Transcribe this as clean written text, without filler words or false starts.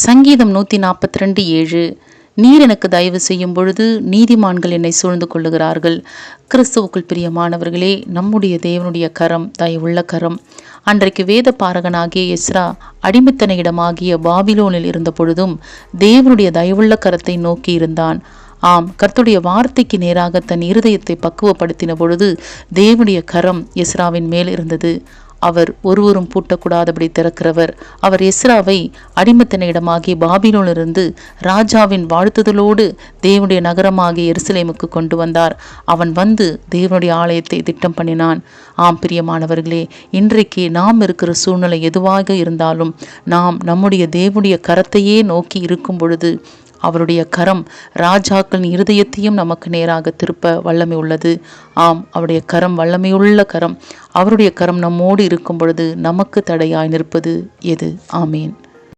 சங்கீதம் 142:7. நீர் எனக்கு தயவு செய்யும் பொழுது நீதிமான்கள் என்னை சூழ்ந்து கொள்ளுகிறார்கள். கிறிஸ்துவுக்குள் பிரியமானவர்களே, நம்முடைய தேவனுடைய கரம் தயவுள்ள கரம். அன்றைக்கு வேத பாரகனாகிய எஸ்ரா அடிமைத்தன இடமாகிய பாபிலோனில் இருந்த பொழுதும் தேவனுடைய தயவுள்ள கரத்தை நோக்கி இருந்தான். ஆம், கர்த்தருடைய வார்த்தைக்கு நேராக தன் இருதயத்தை பக்குவப்படுத்தின பொழுது தேவனுடைய கரம் எஸ்ராவின் மேல் இருந்தது. அவர் ஒருவரும் பூட்டக்கூடாதபடி திறக்கிறவர். அவர் எஸ்ராவை அடிமைத்தன இடமாகிய பாபிலோனிலிருந்து ராஜாவின் வாழ்த்துதலோடு தேவனுடைய நகரமாகிய எருசலேமுக்கு கொண்டு வந்தார். அவன் வந்து தேவனுடைய ஆலயத்தை திட்டம் பண்ணினான். ஆம் பிரியமானவர்களே, இன்றைக்கு நாம் இருக்கிற சூழ்நிலை எதுவாக இருந்தாலும் நாம் நம்முடைய தேவனுடைய கரத்தையே நோக்கி இருக்கும் பொழுது அவருடைய கரம் ராஜாக்களின் இருதயத்தையும் நமக்கு நேராக திருப்ப வல்லமை உள்ளது. ஆம், அவருடைய கரம் வல்லமையுள்ள கரம். அவருடைய கரம் நம்மோடு இருக்கும் பொழுது நமக்கு தடையாய் நிற்பது எது? ஆமேன்.